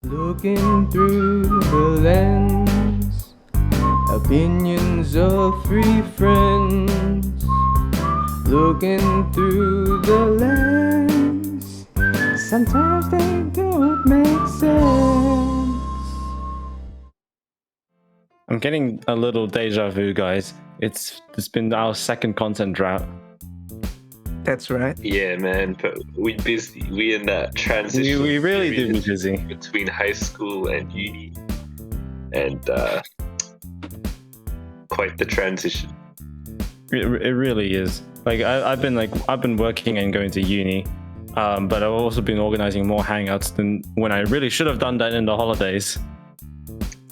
Looking through the lens, opinions of three friends. Looking through the lens, sometimes they don't make sense. I'm getting a little deja vu, guys. It's been our second content drought. That's right. Yeah, man, but we busy. We in that transition. We really do be period busy. between high school and uni, and quite the transition. It really is. Like I've been working and going to uni, but I've also been organizing more hangouts than when I really should have done that in the holidays.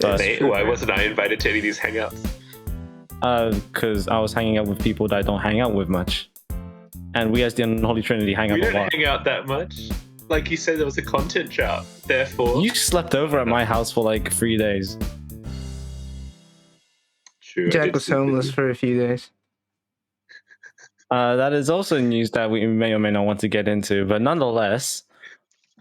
Mate, why wasn't I invited to any of these hangouts? Because I was hanging out with people that I don't hang out with much, and we as the Unholy Trinity hang out We a don't lot. hang out that much. Like you said, there was a content drought. Therefore, You slept over at my house for like 3 days. true. I Jack did was sleep with homeless you. for a few days. That is also news that we may or may not want to get into, but nonetheless,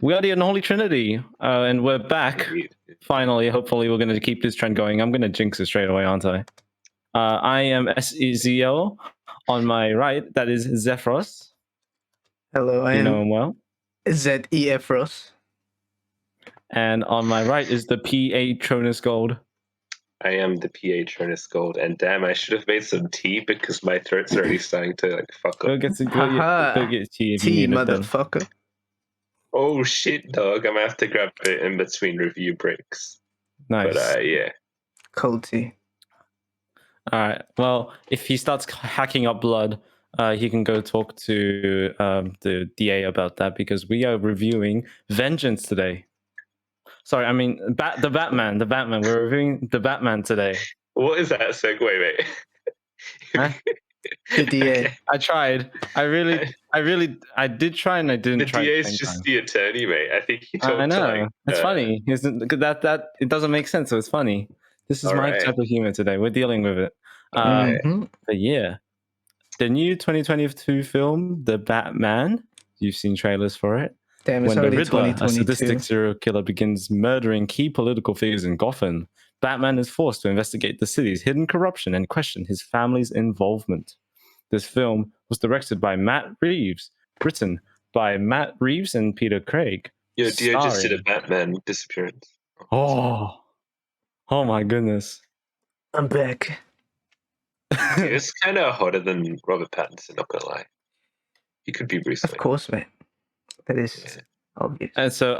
we are the Unholy Trinity, and we're back. Indeed. Finally, hopefully, we're going to keep this trend going. I'm going to jinx it straight away, aren't I? I am SEZO. On my right, that is Zephyros. Hello, I You know am him well. ZEF Ross. And on my right is the PA Tronus Gold. I am the PH Ernest Gold, and damn, I should have made some tea because my throat's already starting to like fuck Go up. get Haha. tea if you T, need it then. motherfucker. Oh shit, dog! I'm gonna have to grab it in between review breaks. Nice. But yeah, Cold tea. All right. Well, if he starts hacking up blood, he can go talk to the DA about that because we are reviewing Vengeance today. Sorry, I mean the Batman. The Batman. We're reviewing the Batman today. what is that segue, mate? Huh? The DA. Okay. I tried. I did try and I didn't The try. DA at the is same just time. the attorney, mate. I think he talks I know. like It's funny. That it doesn't make sense, so it's funny. This is All my right. type of humor today. We're dealing with it. Okay. Mhm. But yeah, the new 2022 film, The Batman. You've seen trailers for it. Damn, it's When the already Riddler, a 2022. sadistic serial killer, begins murdering key political figures in Gotham, Batman is forced to investigate the city's hidden corruption and question his family's involvement. This film was directed by Matt Reeves, written by Matt Reeves and Peter Craig. Yo, Dio just did a starring- Batman disappearance. Oh my goodness. I'm back. It's kind of hotter than Robert Pattinson, not gonna lie. He could be Bruce Of Wayne. course, man. That is Yeah. obvious. And so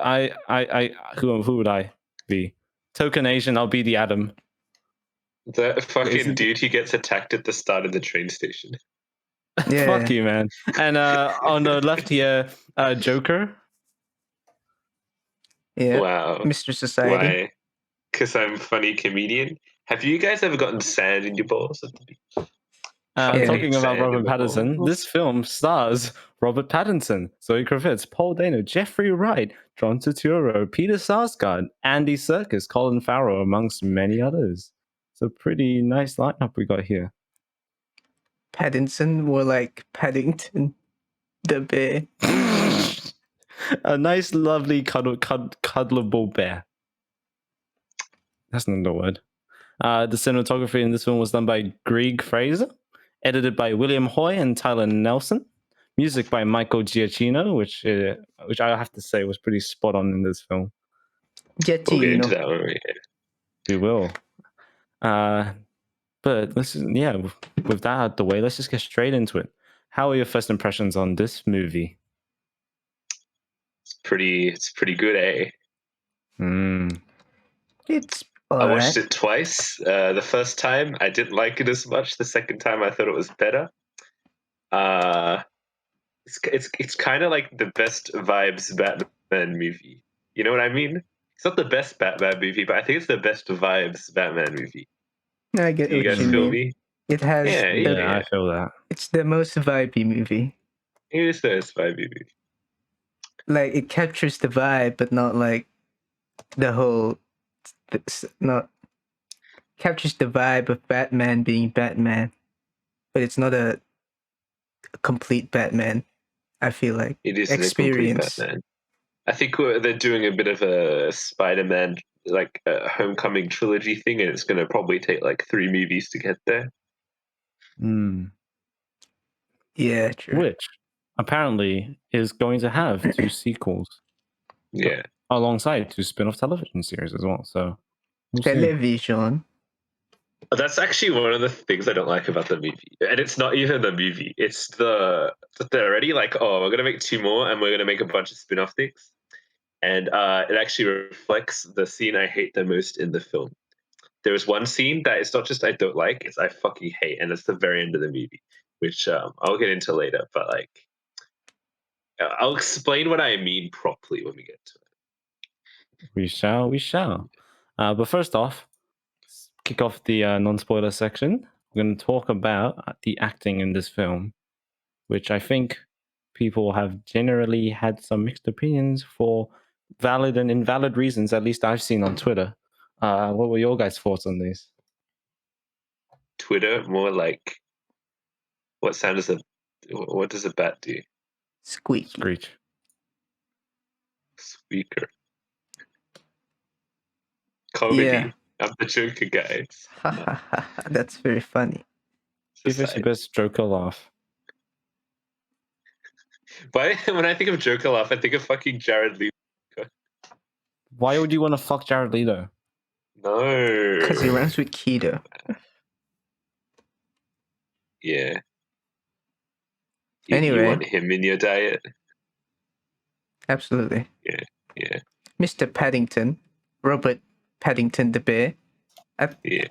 who would I be? Token Asian, I'll be the Atom. The Is fucking it- dude who gets attacked at the start of the train station. Yeah. Fuck you, man. And on the left here, Joker. Yeah. Wow. Mr. Society. Why? Because I'm a funny comedian. Have you guys ever gotten sand in your balls at the beach? Yeah. Talking about Sand in Robert the Pattinson, balls. this film stars Robert Pattinson, Zoe Kravitz, Paul Dano, Jeffrey Wright, John Turturro, Peter Sarsgaard, Andy Serkis, Colin Farrell, amongst many others. It's a pretty nice lineup we got here. Paddington, more like Paddington the bear. A nice, lovely, cuddleable bear. That's not the word. The cinematography in this film was done by Greg Fraser, edited by William Hoy and Tyler Nelson. Music by Michael Giacchino, which I have to say was pretty spot on in this film. Jetty, We'll get you into know. that one. We will. But with that out of the way, let's just get straight into it. How are your first impressions on this movie? It's pretty good, eh? It's I watched alright. it twice. The first time I didn't like it as much. The second time I thought it was better. It's kind of like the best vibes Batman movie. You know what I mean? It's not the best Batman movie, but I think it's the best vibes Batman movie. I get Do you what guys you feel mean. me? It has Yeah, the, yeah. I feel that. it's the most vibey movie. It is the best vibe movie. Like it captures the vibe, but not like the whole. Not captures the vibe of Batman being Batman, but it's not a complete Batman. I feel like It is a complete experience. Batman. I think they're doing a bit of a Spider-Man like a Homecoming trilogy thing, and it's going to probably take like 3 movies to get there. Yeah, true. Which apparently is going to have 2 sequels Yeah, alongside 2 spin-off television series as well. So we'll see. Television. that's actually one of the things I don't like about the movie, and it's not even the movie. It's that they're already like, oh, we're going to make 2 more, and we're going to make a bunch of spin-off things, and it actually reflects the scene I hate the most in the film. There was one scene that it's not just I don't like, it's I fucking hate, and it's the very end of the movie, which I'll get into later. But like, I'll explain what I mean properly when we get to it. We shall. But first off, let's kick off the non-spoiler section. We're going to talk about the acting in this film, which I think people have generally had some mixed opinions for valid and invalid reasons. At least I've seen on Twitter. What were your guys' thoughts on these? Twitter, more like, what sound is a, what does a bat do? Squeaky. Screech. Squeaker. Comedy. Yeah. I'm the Joker guy. Ha ha ha. That's very funny. Give us your best Joker laugh. But when I think of Joker laugh, I think of fucking Jared Leto. Why would you want to fuck Jared Leto? No. Because he runs with keto. Yeah. Anyway. You want him in your diet? Absolutely. Yeah. Mr. Paddington, Robert Paddington the bear. I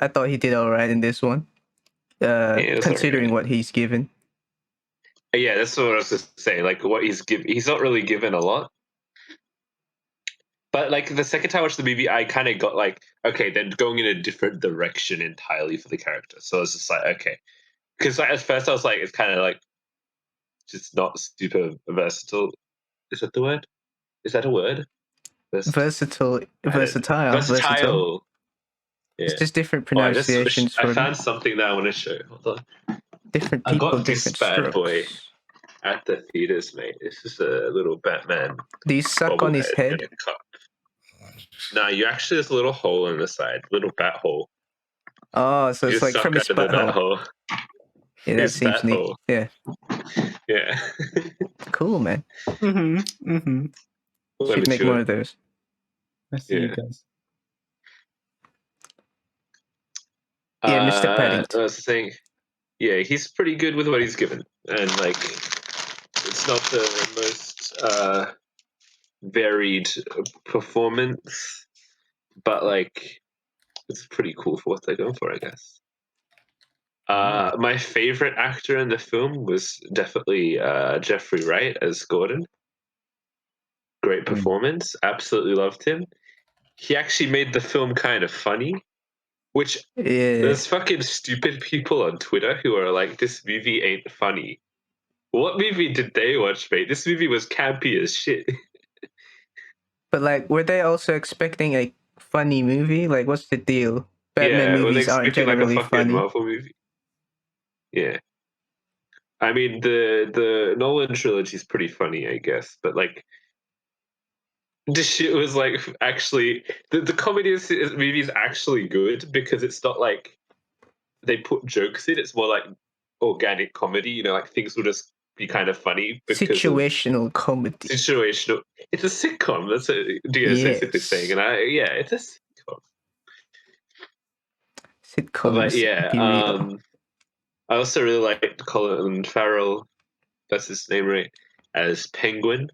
thought he did all right in this one. Considering right. what he's given. Yeah, that's what I was just saying. Like what he's not really given a lot. But like the second time I watched the movie, I kind of got like, okay, then going in a different direction entirely for the character. So I was just like, okay, because like, at first I was like, it's kind of like just not super versatile. Is that the word? Is that a word? Versatile. Yeah. Versatile. Yeah. It's just different pronunciations I for found something that I want to show. Hold on. different I people, got this different bad strokes. boy at the theaters, mate. This is a little Batman Do you suck on his bobblehead head? in a cup. No, you actually there's a little hole in the side, little bat hole. Oh, so You it's just like from his suck out of the bat butthole. hole. Yeah, that His seems neat. butthole. Yeah, Yeah. cool, man. Mm-hmm. Should make more of those. I see you guys. Yeah, Mr. I Paddington. was saying, yeah, he's pretty good with what he's given, and like, it's not the most varied performance, but like, it's pretty cool for what they're going for, I guess. My favorite actor in the film was definitely Jeffrey Wright as Gordon. Great performance. Absolutely loved him. He actually made the film kind of funny, which Yeah, there's fucking stupid people on Twitter who are like, this movie ain't funny. What movie did they watch, mate? This movie was campy as shit. but like, were they also expecting a funny movie? Like, what's the deal? Batman Yeah, were they movies aren't expecting like a generally fucking funny. Marvel movie? Yeah. I mean, the Nolan trilogy is pretty funny, I guess, but like, this shit was like actually the comedy of this movie is actually good because it's not like they put jokes in. It's more like organic comedy. You know, like things will just be kind of funny because of Situational comedy. situational. It's a sitcom. That's what Dio is basically saying, and it's a sitcom. But Sitcoms yeah, be real. I also really liked Colin Farrell. That's his name, right? As Penguin.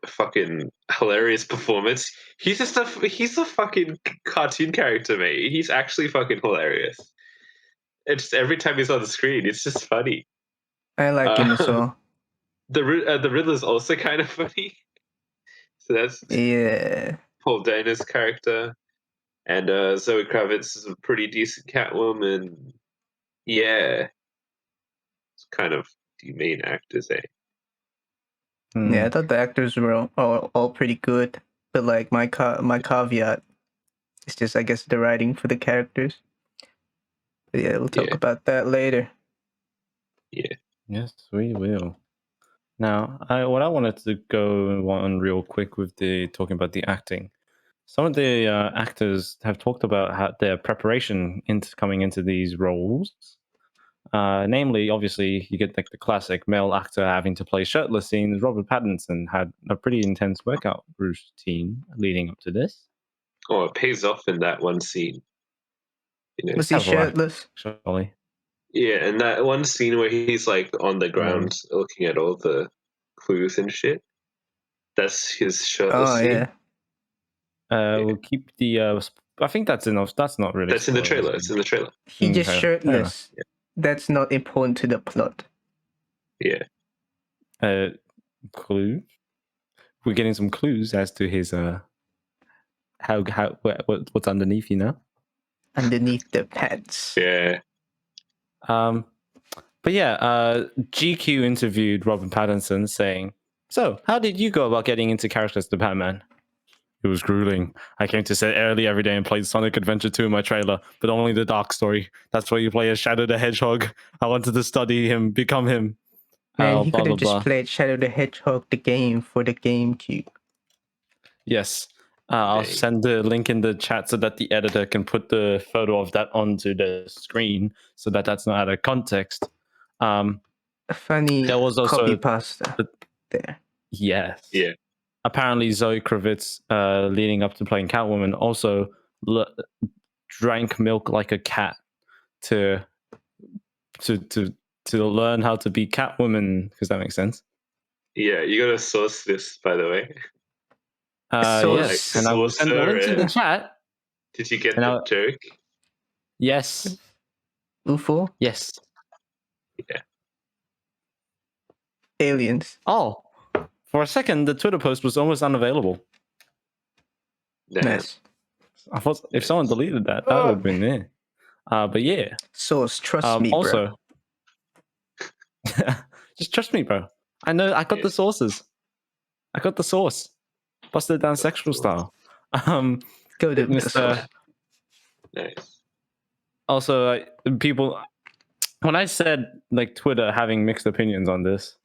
Fucking hilarious performance. He's a fucking cartoon character, mate. He's actually fucking hilarious. It's every time he's on the screen, it's just funny. I like him as well. The Riddler's also kind of funny. So that's Paul Dano's character, and Zoe Kravitz is a pretty decent Catwoman. Yeah, it's kind of the main actors, eh? Yeah, I thought the actors were all pretty good, but like my caveat is just, I guess, the writing for the characters. But yeah, we'll talk about that later. Yeah. Yes, we will. Now, what I wanted to go on real quick with the talking about the acting. Some of the actors have talked about how their preparation into coming into these roles. Namely, obviously, you get like the classic male actor having to play shirtless scenes. Robert Pattinson had a pretty intense workout routine leading up to this. Oh, it pays off in that one scene. You know? Was he Several, shirtless? actually. Yeah, and that one scene where he's like on the ground looking at all the clues and shit. That's his shirtless Oh scene. yeah. We'll keep the. I think that's enough. That's not really. That's in the spoilers. trailer. It's in the trailer. He just Okay, shirtless. That's not important to the plot. Yeah. Clue. We're getting some clues as to his what's underneath, you know. Underneath the pants. Yeah. But yeah, GQ interviewed Robert Pattinson saying, "So, how did you go about getting into characters to Batman?" "It was grueling. I came to set early every day and played Sonic Adventure 2 in my trailer, but only the dark story. That's where you play as Shadow the Hedgehog. I wanted to study him, become him." Man, he Blah could blah have just blah. played Shadow the Hedgehog the game for the GameCube. Yes. I'll Dang. send the link in the chat so that the editor can put the photo of that onto the screen so that that's not out of context. A funny There was also copy pasta there. yes. Yeah. Apparently, Zoe Kravitz, leading up to playing Catwoman, also drank milk like a cat to learn how to be Catwoman. Because that makes sense. Yeah, you gotta source this, by the way. Yes, and I will send the links in the chat. Did you get And the joke? Yes. UFO? Yes. Yeah. Aliens. Oh, for a second, the Twitter post was almost unavailable. Damn. Nice. I thought if someone deleted that, that would have been there. But yeah. Source, trust me, bro. Also, just trust me, bro. I know. I got the sources. I got the source. Busted down sexual style. Go to the Mr. source. Nice. Also, people. When I said like Twitter having mixed opinions on this,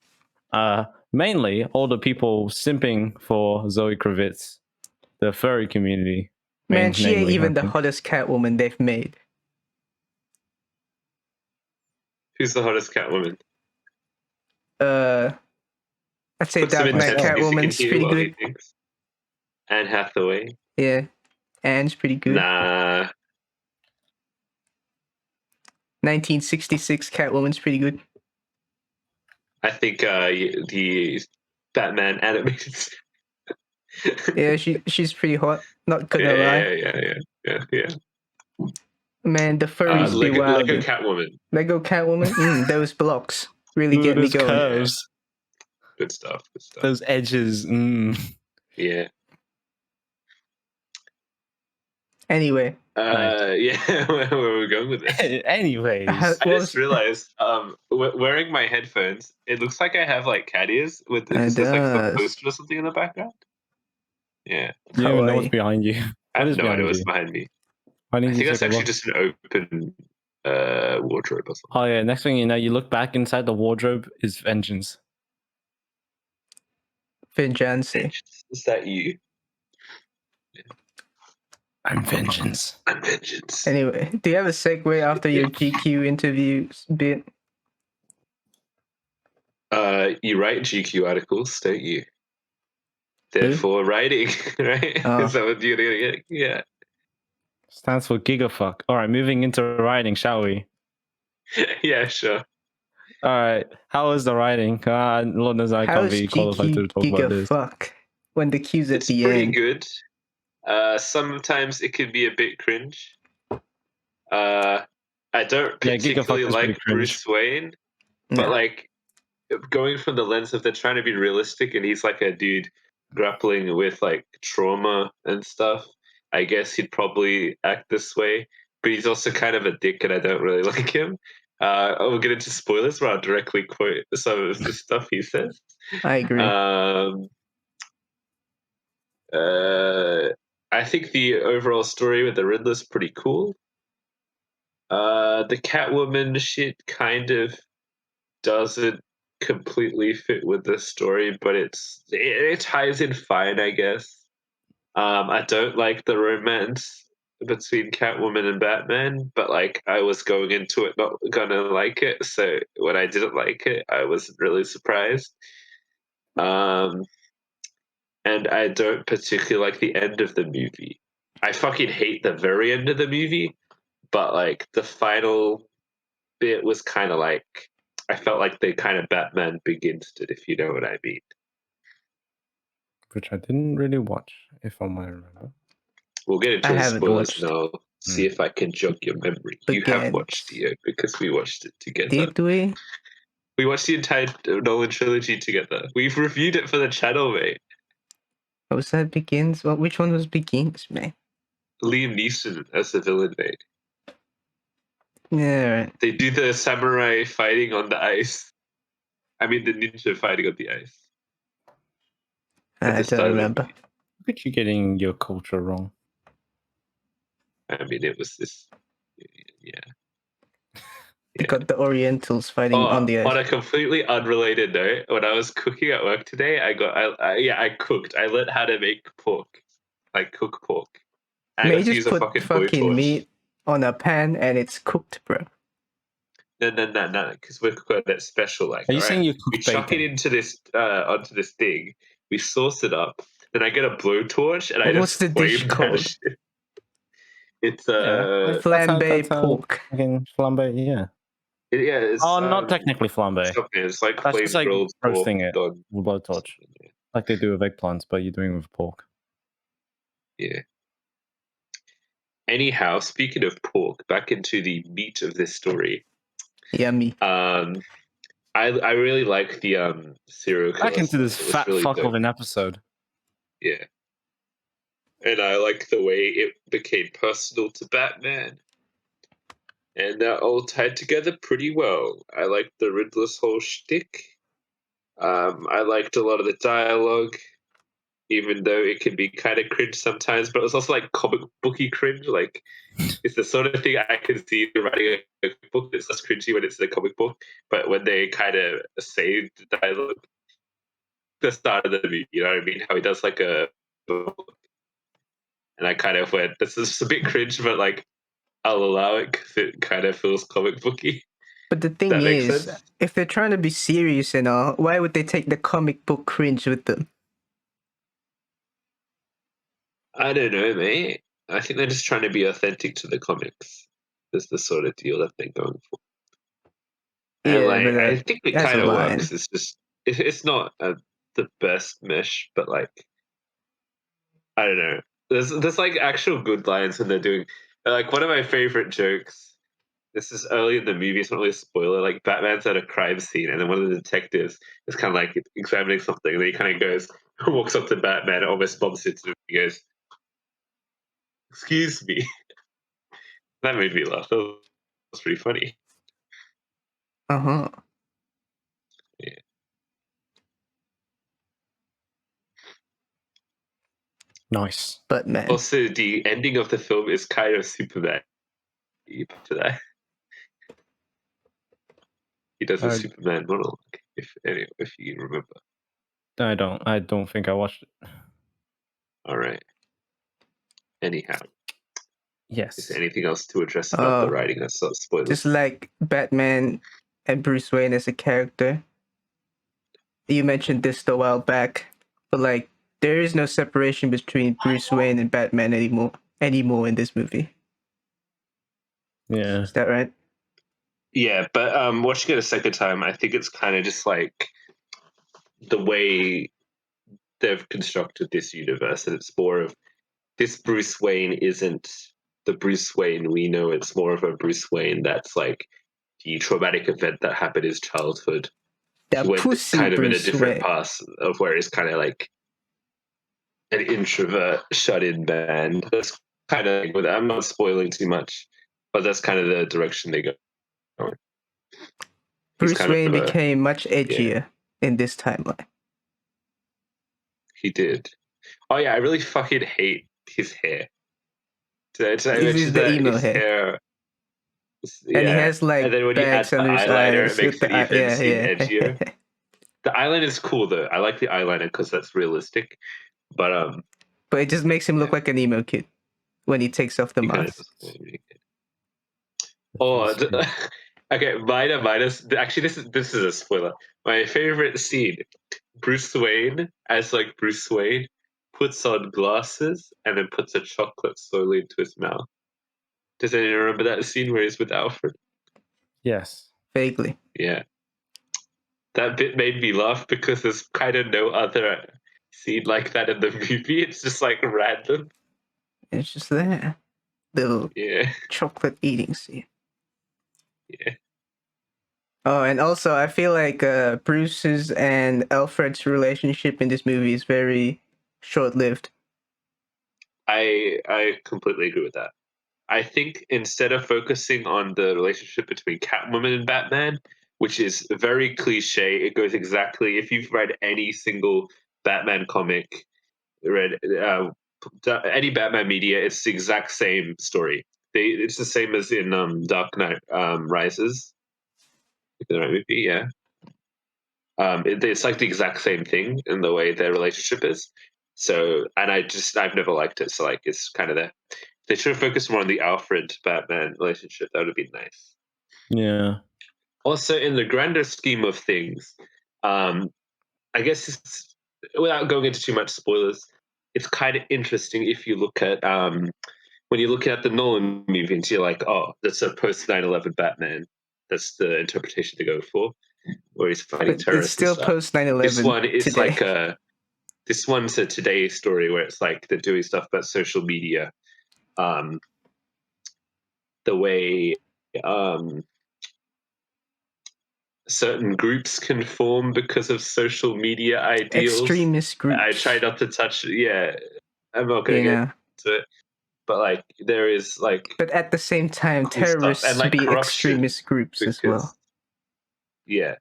mainly all the people simping for Zoe Kravitz, the furry community. Man, she ain't namely, even I the think. hottest Catwoman they've made. Who's the hottest Catwoman? I'd say Put some Dark Knight intense music in Catwoman's here pretty while he good. thinks. Anne Hathaway. Yeah. Anne's pretty good. Nah. 1966 Catwoman's pretty good. I think the Batman animated. Yeah, she's pretty hot. Not gonna lie. Yeah. Man, the furries be wild. Lego Catwoman. Lego Catwoman? Those blocks really Ooh, get me those going. curves, Good stuff. those edges. Yeah. Anyway. Yeah, where are we going with this? Anyways, I just realized, wearing my headphones, it looks like I have like cat ears with It just like some does. poster or something in the background. Yeah, you don't even know what's Kawaii. behind you. I What have is no behind idea you? what's behind me. Why I didn't you think that's take a actually look? just an open wardrobe or something. Oh yeah, next thing you know, you look back inside the wardrobe is vengeance. Vengeance. Is that you? I'm vengeance. I'm vengeance. Anyway, do you have a segue after your GQ interviews bit? You write GQ articles, don't you? Therefore, writing, right? Oh. Is that what you're gonna get? Yeah. Stands for gigafuck. All right, moving into writing, shall we? Yeah, sure. All right, how is the writing? Lord knows I can't How's be qualified to GQ talk about this. gigafuck when the Q's at It's the pretty end? good. Sometimes it can be a bit cringe. I don't Yeah, particularly gigafuck is pretty like cringe. Bruce Wayne, but No. like going from the lens of they're trying to be realistic, and he's like a dude grappling with like trauma and stuff. I guess he'd probably act this way, but he's also kind of a dick, and I don't really like him. I will get into spoilers, but I'll directly quote some of the stuff he says. I agree. I think the overall story with the Riddler is pretty cool. The Catwoman shit kind of doesn't completely fit with the story, but it ties in fine, I guess. I don't like the romance between Catwoman and Batman, but like I was going into it not gonna like it, so when I didn't like it, I wasn't really surprised. Um, and I don't particularly like the end of the movie. I fucking hate the very end of the movie, but like the final bit was kind of like I felt like they kind of Batman Begins did, if you know what I mean. Which I didn't really watch, if I might remember. We'll get into I the haven't spoilers watched and I'll see if I can jog your memory. You have watched Begins. Dio because we watched it together. Did we? We watched the entire Nolan trilogy together. We've reviewed it for the channel, mate. What was that? Begins? Well, which one was Begins, man? Liam Neeson as the villain, mate. Yeah, right. They do the samurai fighting on the ice. I mean, the ninja fighting on the ice. At I the don't start of the remember. movie. Look at you getting your culture wrong. I mean, it was this. Yeah. They got the Orientals fighting on the On ice. a completely unrelated note, when I was cooking at work today, I cooked. I learned how to make pork, like cook pork. I Man, got you to just use a put fucking fucking blowtorch. meat on a pan and it's cooked, bro. No, because we've got that special. Like, Are you all saying right, you we cook chuck it bacon? into this onto this thing. We sauce it up. Then I get a blowtorch and I What's just the dish flame that called? shit. It's Yeah, Flambe pork. fucking flambe. Yeah. yeah, it's Oh, not technically flambe. something. It's like That's flame just like grilled pork roasting it on. with blowtorch, like they do with eggplants, but you're doing it with pork. Yeah. Anyhow, speaking of pork, back into the meat of this story. Yummy. I really like the serial killer Back into stuff. this It was fat really fuck dope. of an episode. Yeah. And I like the way it became personal to Batman. And that all tied together pretty well. I liked the Riddler's whole shtick. I liked a lot of the dialogue, even though it can be kind of cringe sometimes, but it was also like comic booky cringe. Like, it's the sort of thing I can see writing a comic book that's less cringy when it's in a comic book, but when they kind of say the dialogue, the start of the movie, you know what I mean? How he does like a. And I kind of went, this is a bit cringe, but like, I'll allow it because it kind of feels comic booky. But the thing That makes is, sense. if they're trying to be serious and all, why would they take the comic book cringe with them? I don't know, mate. I think they're just trying to be authentic to the comics. That's the sort of deal that they're going for. And Yeah, but like, I think it that's a kind of line. works. It's just, it's not the best mesh, but like, I don't know. There's like actual good lines when they're doing. Like one of my favorite jokes. This is early in the movie. It's not really a spoiler. Like Batman's at a crime scene, and then one of the detectives is kind of like examining something, and then he kind of goes, walks up to Batman, and almost bumps into him. He goes, "Excuse me." That made me laugh. That was pretty funny. Uh-huh. Yeah. Nice. But man, Also, the ending of the film is kind of Superman. To that, he does a I Superman monologue. If you remember. I don't think I watched it. All right. Anyhow, is Yes. there anything else to address about the oh, writing? That's not spoilers. just like Batman and Bruce Wayne as a character. You mentioned this a while back, but like there is no separation between Bruce Wayne and Batman anymore in this movie. Yeah. Is that right? Yeah, but watching it a second time, I think it's kind of just like the way they've constructed this universe, and it's more of this Bruce Wayne isn't the Bruce Wayne we know. It's more of a Bruce Wayne that's like the traumatic event that happened in his childhood. He That went pussy kind of in a Bruce different Wayne. path of where he's kind of like an introvert, shut-in man. That's kind of. I'm not spoiling too much, but that's kind of the direction they go. He's Bruce kind of Wayne a became much yeah. edgier in this timeline. He did. Oh yeah, I really fucking hate his hair. Did I This is mention the that emo his hair. hair? And he Yeah, has and like then when you add bags the under his eyeliner, it eyes makes with it the eye. even Yeah, seem yeah. edgier. The eyeliner is cool though. I like the eyeliner because that's realistic. But But it just makes him look Yeah. like an emo kid when he takes off the he kind of mask. does. Oh, okay. Minus. Actually, this is a spoiler. My favorite scene: Bruce Wayne as like Bruce Wayne puts on glasses and then puts a chocolate slowly into his mouth. Does anyone remember that scene where he's with Alfred? Yes. Vaguely. Yeah, that bit made me laugh because there's kind of no other scene like that in the movie. It's just like random. It's just there. Little Yeah, chocolate eating scene. yeah. Oh, and also I feel like Bruce's and Alfred's relationship in this movie is very short-lived. I completely agree with that. I think instead of focusing on the relationship between Catwoman and Batman, which is very cliche, it goes exactly. If you've read any single Batman comic, read any Batman media, it's the exact same story. It's the same as in Dark Knight Rises, the right movie, yeah. It's like the exact same thing in the way their relationship is. So, and I've never liked it. So, like, it's kind of there. They should have focused more on the Alfred Batman relationship. That would have been nice. Yeah. Also, in the grander scheme of things, um, I guess without going into too much spoilers, it's kind of interesting if you look at when you look at the Nolan movies, you're like, oh, that's a post 9/11 Batman. That's the interpretation to go for, where he's fighting But it's terrorists and still stuff. post This 9/11 one is today. like this one's a today story where it's like they're doing stuff about social media, um, the way um, certain groups can form because of social media ideals. Extremist I groups. try not to touch. Yeah, I'm not gonna You get know. into it, but like there is like But at the same time, cool stuff and terrorists like be corruption extremist groups as because well. yeah,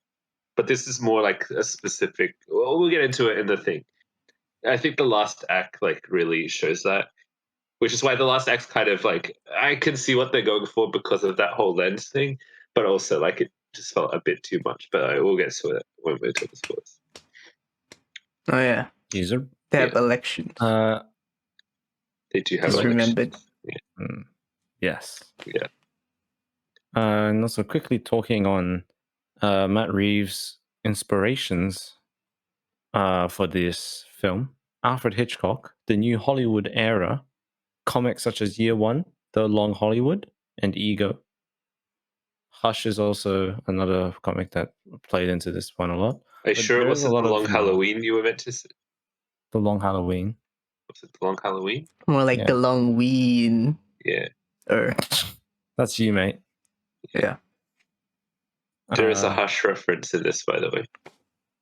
but this is more like a specific. Well, we'll get into it in the thing. I think the last act like really shows that, which is why the last act's kind of like I can see what they're going for because of that whole lens thing, but also like it just felt a bit too much. But we'll get to it when we're talking sports. Oh yeah, User. they have Yeah. elections. They do have Just elections. remembered. Yes. Yeah. And also quickly talking on Matt Reeves' inspirations for this film. Alfred Hitchcock, The New Hollywood Era, comics such as Year One, The Long Hollywood, and Ego. Hush is also another comic that played into this one a lot. Are you But sure it there is a wasn't lot the of Long Halloween you were meant to say? The Long Halloween. Was it the Long Halloween? More like Yeah. the long ween. Yeah. That's you, mate. Yeah. There is a Uh, Hush reference in this, by the way,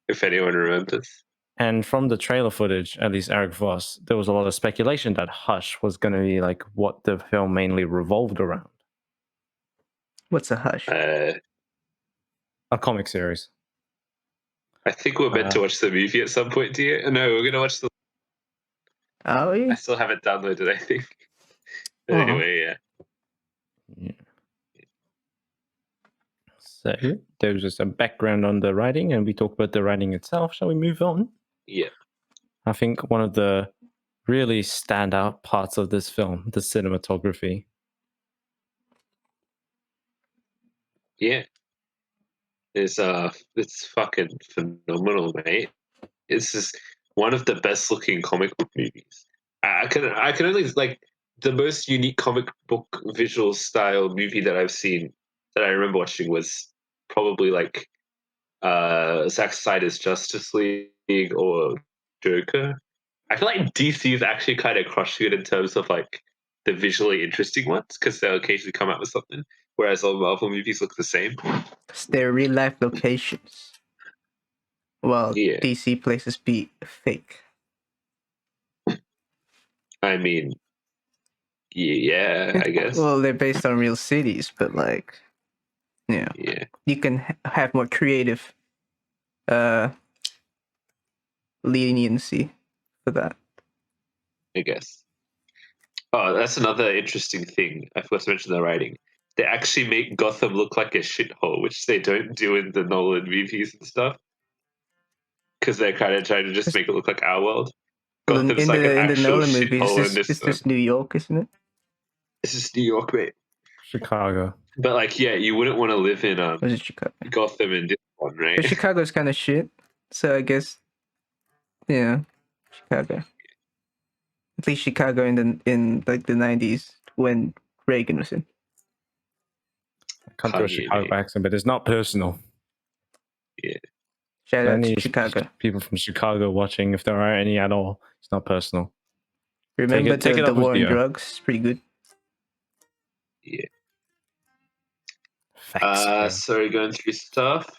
if anyone remembers. And from the trailer footage, at least Eric Voss, there was a lot of speculation that Hush was going to be like what the film mainly revolved around. What's a hush? A comic series. I think we're meant to watch the movie at some point, do you? No, we're gonna watch the. Oh I yeah. still haven't downloaded. I think. Oh. Anyway, Yeah. So there's just a background on the writing, and we talk about the writing itself. Shall we move on? yeah. I think one of the really standout parts of this film, the cinematography. Yeah. It's fucking phenomenal, mate. It's just one of the best looking comic book movies. I can only like the most unique comic book visual style movie that I've seen that I remember watching was probably like Zack Snyder's Justice League or Joker. I feel like DC is actually kind of crushing it in terms of like the visually interesting ones because they'll occasionally come out with something, whereas all Marvel movies look the same. Because they're real life locations. Well, Yeah, DC places be fake. I mean, yeah, I guess. Well, they're based on real cities, but like, yeah, Yeah, you can have more creative leniency for that. I guess. Oh, that's another interesting thing. I forgot to mention the writing. They actually make Gotham look like a shithole, which they don't do in the Nolan movies and stuff. because they're kind of trying to just make it look like our world. Well, Gotham's like an in the actual Nolan movie, shithole in this it's one. just New York, isn't it? This is New York, mate. Chicago. But like, yeah, you wouldn't want to live in Or is it Chicago? Gotham in this one, right? But Chicago's kind of shit, so I guess, yeah, Chicago. At least Chicago in like the 90s when Reagan was in. I can't do a Kanye, Chicago mate. accent, but it's not personal. Shout out Any to Chicago. people from Chicago watching, if there are any at all, it's not personal. Remember take it the up with war on Theo. drugs? It's pretty good. Yeah. Facts. Yeah. So going through stuff.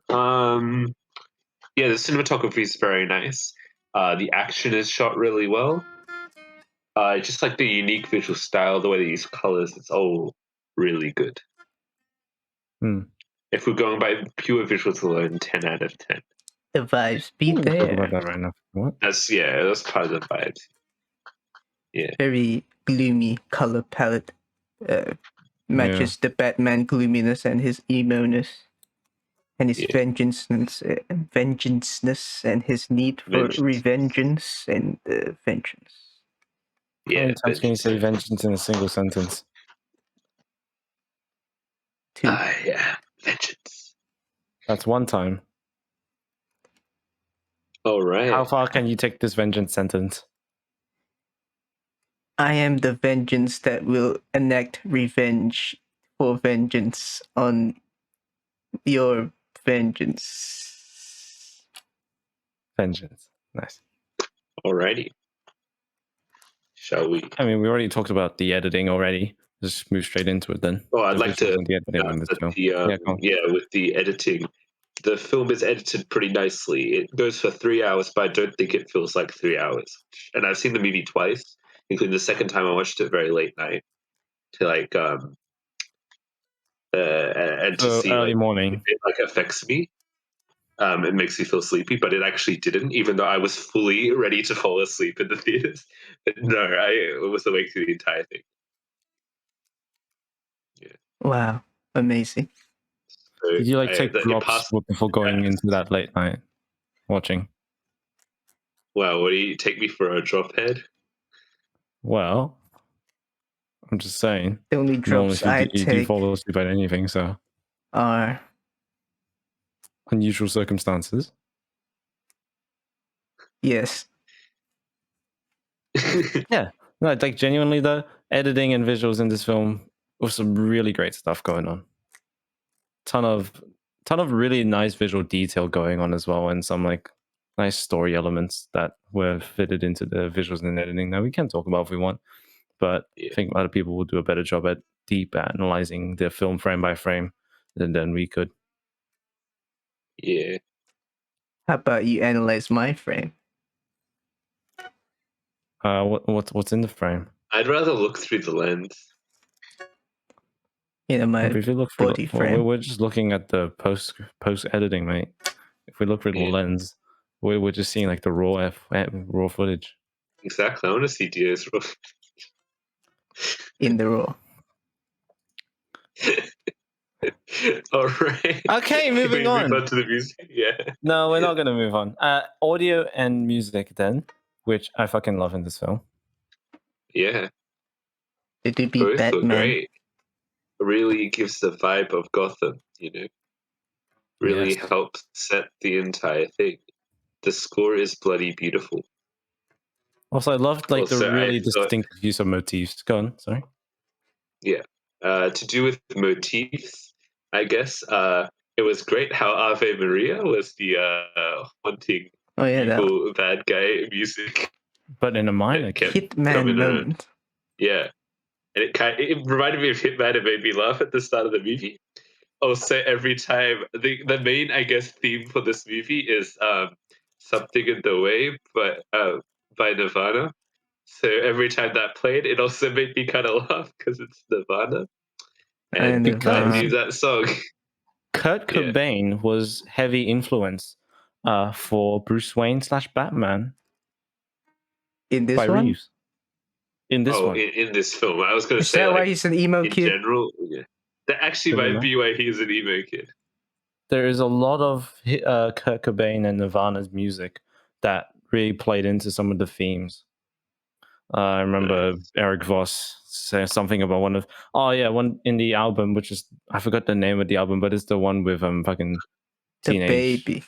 Yeah, the cinematography is very nice. The action is shot really well. Just like the unique visual style, the way they use colors, it's all really good. Hmm. If we're going by pure visuals alone, 10 out of 10. The vibes be We'll talk about there. that right now. What? That's part of the vibes. Very gloomy color palette. Matches the Batman gloominess and his emo-ness. And his Yeah. vengeance-ness and his need for revengeance and vengeance. How many times can you say vengeance in a single sentence? 2. Yeah, vengeance. That's one time. All right. How far can you take this vengeance sentence? I am the vengeance that will enact revenge for vengeance on your vengeance. Vengeance. Nice. Alrighty. Shall we? I mean, we already talked about the editing already. Just move straight into it then. Oh, I'd The like to visuals and the editing in this film. with the editing, the film is edited pretty nicely. It goes for 3 hours, but I don't think it feels like 3 hours. And I've seen the movie twice, including the second time I watched it very late night to like and to see early like morning. it like affects me. It makes me feel sleepy, but it actually didn't, even though I was fully ready to fall asleep in the theaters. But no, I was awake through the entire thing. Wow, amazing. So Did you like take it drops passed. before going into that late night watching? Wow, what do you take me for a drop head? Well, I'm just saying. The only Normally, drops I you do take fall asleep at anything, so are unusual circumstances. yes. Yeah, no, like genuinely, the editing and visuals in this film with some really great stuff going on. Ton of really nice visual detail going on as well, and some like nice story elements that were fitted into the visuals and editing that we can talk about if we want. But I think a lot of people will do a better job at deep analyzing the film frame by frame than we could. Yeah. How about you analyze my frame? What's in the frame? I'd rather look through the lens. You know, my If you look through, body frame. we're just looking at the post editing, mate. If we look through the lens, we're just seeing like the raw footage. Exactly. I want to see Dio's raw. In the raw. All right. Okay, moving on. Move on to the music. Yeah. No, we're not gonna move on. Audio and music then, which I fucking love in this film. Yeah. Did it be Both were Batman? great. Really gives the vibe of Gotham, Really helps set the entire thing. The score is bloody beautiful. Also, I loved like Also, the really I thought- distinctive use of motifs. Go on, sorry. Yeah. To do with motifs, I guess. It was great how Ave Maria was the haunting Oh yeah, that evil bad guy music. But in a minor kept Hitman coming around. moment. Yeah. And it reminded me of Hitman. It made me laugh at the start of the movie. Also, every time the main, I guess, theme for this movie is "Something in the Way," but by Nirvana. So every time that played, it also made me kind of laugh because it's Nirvana, and I knew that song. Kurt Cobain was heavy influence for Bruce Wayne / Batman. In this by one? Reeves. In this one. In this film, I was going to Is say, that like, why he's an emo in kid? general, yeah. That actually might be why he's an emo kid. there is a lot of Kurt Cobain and Nirvana's music that really played into some of the themes. I remember Eric Voss saying something about one in the album, which is I forgot the name of the album, but it's the one with fucking The teenage baby.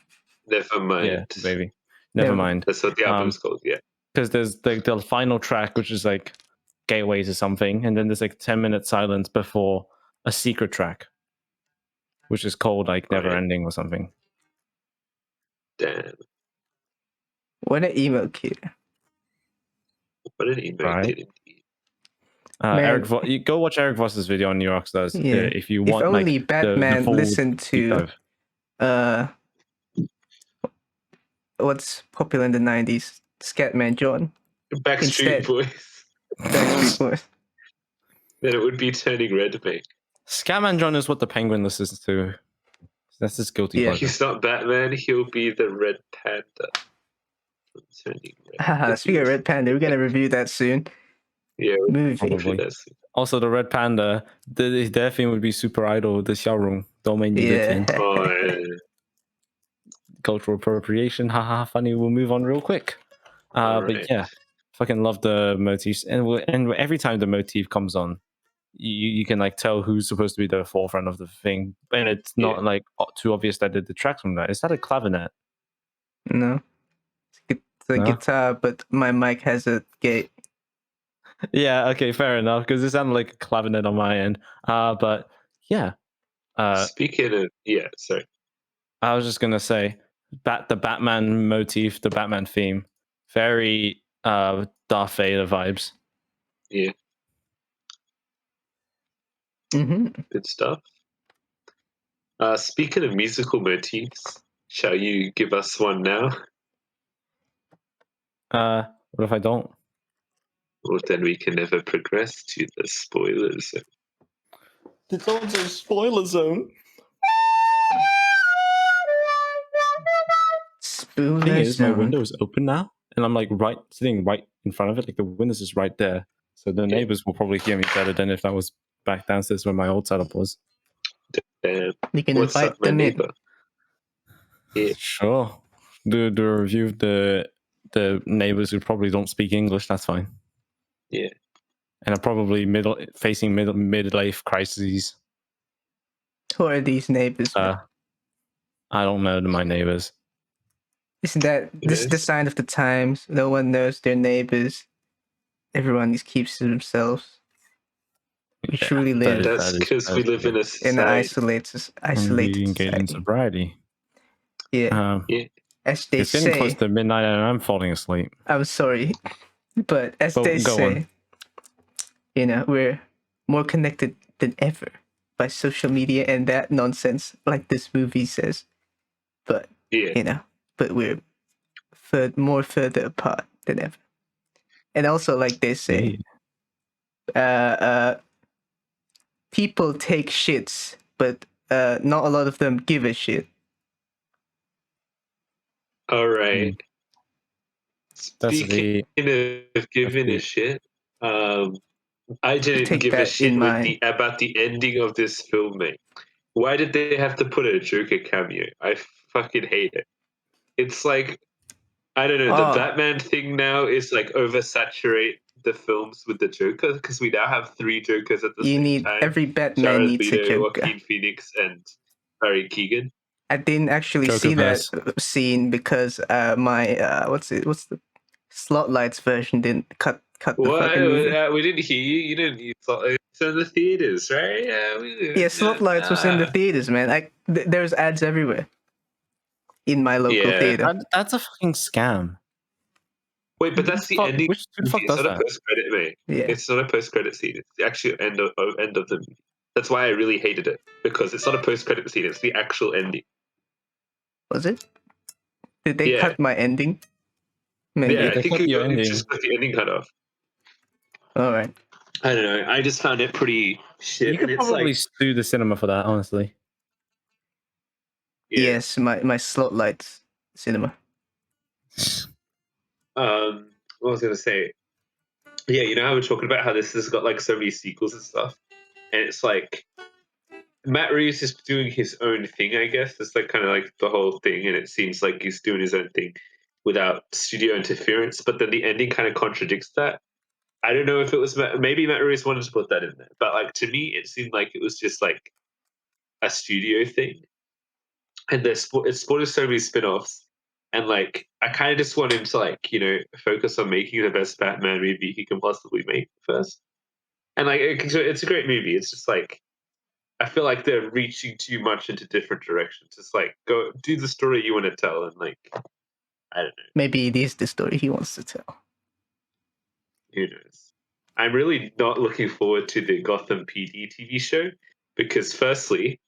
Never mind. yeah the baby. Never Never- mind. That's what the album's called. Yeah. Because there's the final track, which is like gateway to something, and then there's like 10-minute silence before a secret track, which is called like Never Right. Ending or something. Damn. What an emo kid. What an emo Right. kid indeed. Man. You go watch Eric Voss's video on New Rockstars Yeah. if you If want only like Batman the full listened deep to dive. what's popular in the 90s? Scatman John. Backstreet Instead. Boys. Backstreet Boys. Then it would be Turning Red, mate. Scatman John is what the Penguin listens to. That's his guilty Yeah. pleasure. He's not Batman. He'll be the Red Panda. Turning Red. Haha, speaking of Red Panda, we're gonna review that soon. Yeah, Movie. Probably. that's Also, the Red Panda, their theme would be Super Idol, the Xiaorong, Domain Yeah. Oh, cultural appropriation. Haha, funny. We'll move on real quick. Alright. But yeah, fucking love the motifs, and every time the motif comes on, you can like tell who's supposed to be the forefront of the thing, and it's not like too obvious that it detracts from that. Is that a clavinet? No. It's a No? guitar, but my mic has a gate. Yeah, okay, fair enough. Because it sounded like a clavinet on my end. But yeah, Speaking of, sorry. I was just gonna say, the Batman motif, the Batman theme, very Darth Vader vibes. Yeah, Mm-hmm. good stuff. Speaking of musical motifs, shall you give us one now? What if I don't? Or then we can never progress to the spoilers. It's also spoiler zone. Spoiler Thing is, my zone. window is open now, and I'm like sitting right in front of it. Like the windows is right there, so the neighbors will probably hear me better than if I was back downstairs where my old setup was. Damn. You can What's invite up, my them neighbor? Yeah. Sure. Do a review of the neighbors who probably don't speak English. That's fine. Yeah. And are probably facing midlife crises. Who are these neighbors, man? I don't know my neighbors. Isn't that this is the sign of the times? No one knows their neighbors. Everyone just keeps to themselves. We truly live That's because we live in a in society. an isolated we engage in society. sobriety. Yeah. Yeah. As they It's getting say, close to midnight and I'm falling asleep. I'm sorry, but as Go they say, on. you know, we're more connected than ever by social media and that nonsense, like this movie says. But Yeah. but we're more further apart than ever. And also, like they say, people take shits, but not a lot of them give a shit. All right. That's Speaking of giving a shit, I didn't Take give a that shit in with mind. about the ending of this film, mate. Why did they have to put a Joker cameo? I fucking hate it. It's like, I don't know, the Batman thing now is like oversaturate the films with the Joker because we now have 3 Jokers at the same time. Every Batman Jared needs a Leto, Joker. Joaquin Phoenix, and Barry Keoghan. I didn't actually see that scene because my what's the Slotlights version didn't cut the fucking movie. We didn't hear you. You didn't. It's in the theaters, right? Yeah, Slotlights was in the theaters, man. There's ads everywhere in my local theater. That's a fucking scam. Wait, but that's the ending. Who the fuck It's does not that? a post-credit, mate. Yeah. It's not a post-credit scene. It's the actual end of the movie. That's why I really hated it, because it's not a post-credit scene. It's the actual ending. Was it? Did they cut my ending? Maybe. Yeah, I They think cut your it ending. just got the ending cut off. All right. I don't know. I just found it pretty shit. You could probably sue the cinema for that, honestly. Yeah. Yes, my Slotlights cinema. What was I gonna say? Yeah, you know how we're talking about how this has got like so many sequels and stuff, and it's like Matt Reeves is doing his own thing, I guess. That's like kind of like the whole thing, and it seems like he's doing his own thing without studio interference. But then the ending kind of contradicts that. I don't know if it was maybe Matt Reeves wanted to put that in there, but like to me, it seemed like it was just like a studio thing, and it's spawned so many spin-offs. And like, I kind of just want him to like, focus on making the best Batman movie he can possibly make first. And like, it's a great movie. It's just like, I feel like they're reaching too much into different directions. It's like, go do the story you want to tell, and like, I don't know, Maybe it is the story he wants to tell. who knows. I'm really not looking forward to the Gotham PD TV show because, firstly,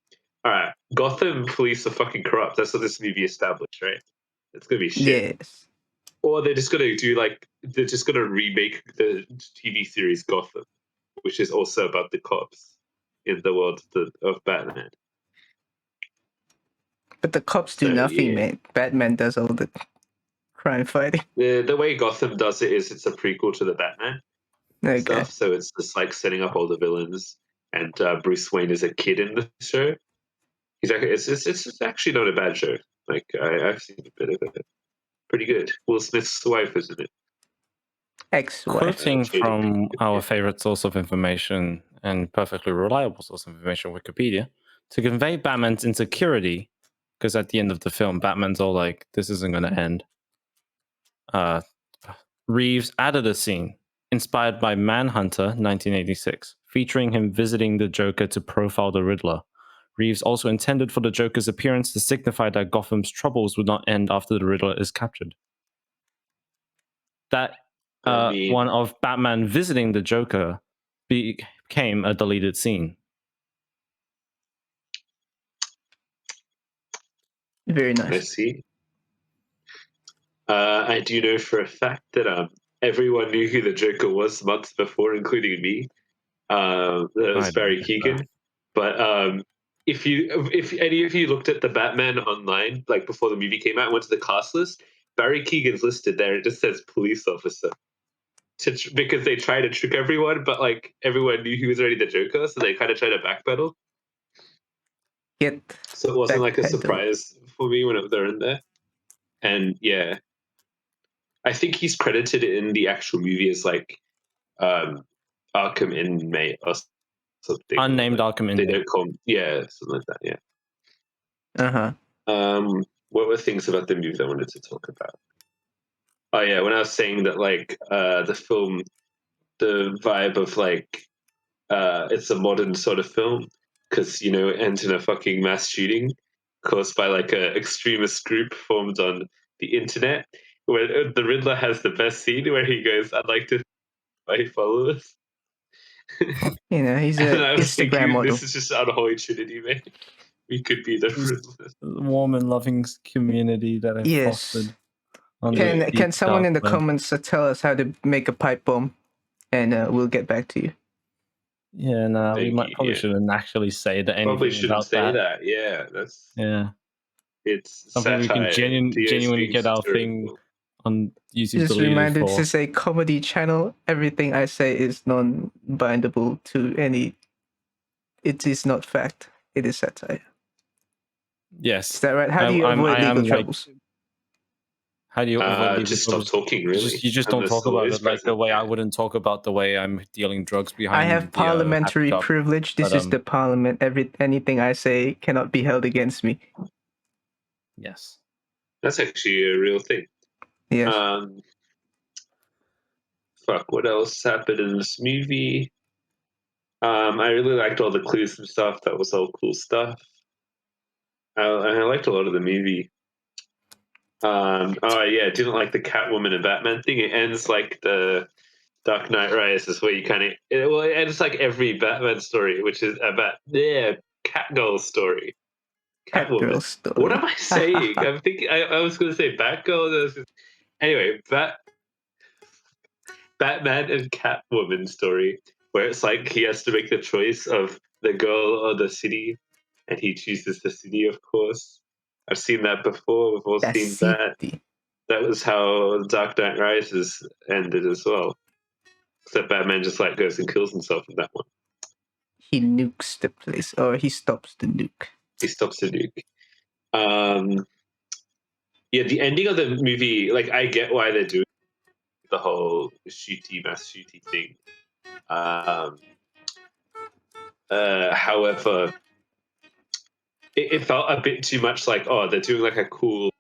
all right, Gotham police are fucking corrupt. That's what this movie established, right? It's gonna be shit. Yes. Or they're just gonna they're just gonna remake the TV series Gotham, which is also about the cops in the world of Batman. But the cops do So nothing, yeah, man. Batman does all the crime fighting. the way Gotham does it is it's a prequel to the Batman Okay. stuff. So it's just like setting up all the villains, and Bruce Wayne is a kid in the show. It's actually not a bad show. Like I've seen a bit of it. Pretty good. Will Smith's wife is in it. Ex-wife. Quoting Jada from Pinkett, our yeah. favorite source of information and perfectly reliable source of information, Wikipedia, to convey Batman's insecurity, because at the end of the film, Batman's all like, "This isn't going to end." Reeves added a scene inspired by Manhunter 1986, featuring him visiting the Joker to profile the Riddler. Reeves also intended for the Joker's appearance to signify that Gotham's troubles would not end after the Riddler is captured. That I mean, one of Batman visiting the Joker became a deleted scene. Very I nice. see. I do know for a fact that everyone knew who the Joker was months before, including me. That was I Barry don't get Keoghan. that. But if any of you looked at the Batman online, like before the movie came out, and went to the cast list, Barry Keoghan's listed there. It just says police officer. Because they try to trick everyone, but like everyone knew he was already the Joker, so they kind of try to backpedal. Get So it wasn't like a backpedal. surprise for me when they're in there. And yeah, I think he's credited in the actual movie as like Arkham inmate or something. Unnamed Like, Arkham they inmate. don't call him, yeah, something like that. Yeah. Uh-huh. What were things about the movie that I wanted to talk about? Oh yeah, when I was saying that like the film, the vibe of like it's a modern sort of film because it ends in a fucking mass shooting caused by like a extremist group formed on the internet. Where the Riddler has the best scene where he goes, "I'd like to my followers," He's and a I was Instagram thinking, model. this is just unholy trinity, man. We could be the Riddler. Warm and loving community that I've Yes. fostered. On Yeah. the Can someone dark in the web. comments tell us how to make a pipe bomb, and we'll get back to you. Yeah, no, we Thank might you, probably yeah. shouldn't actually say that Probably anything shouldn't about say that. that. Yeah, Yeah, it's something we can satire. Theo's genuinely being get our thing satirical. on YouTube Just a deleted reminder, for. this is a comedy channel. Everything I say is non-bindable to any. It is not fact. It is satire. Yes, Is that right? How do you avoid legal troubles? How do you avoid legal Just stop troubles? talking, really. You just don't Unless talk the about lawyer's it like the present. way I Yeah. wouldn't talk about the way I'm dealing drugs I behind have the parliamentary bathtub. privilege. This But, is the parliament. Anything I say cannot be held against me. Yes. That's actually a real thing. Yes. Fuck, what else happened in this movie? I really liked all the clues and stuff. That was all cool stuff. I liked a lot of the movie. Oh yeah, didn't like the Catwoman and Batman thing. It ends like the Dark Knight Rises, where you kind of it ends like every Batman story, which is about Catgirl story. Catgirl Catwoman. story. What am I saying? I'm thinking. I was going to say Batgirl. Anyway, Batman and Catwoman story, where it's like he has to make the choice of the girl or the city, and he chooses the city, of course. I've seen that before. We've all The seen that. city. That was how Dark Knight Rises ended as well. Except Batman just like goes and kills himself in that one. he nukes the place, or he stops the nuke. He stops the nuke. Yeah, the ending of the movie, like, I get why they're doing the whole mass shooty thing. However, it felt a bit too much like, oh, they're doing like a cool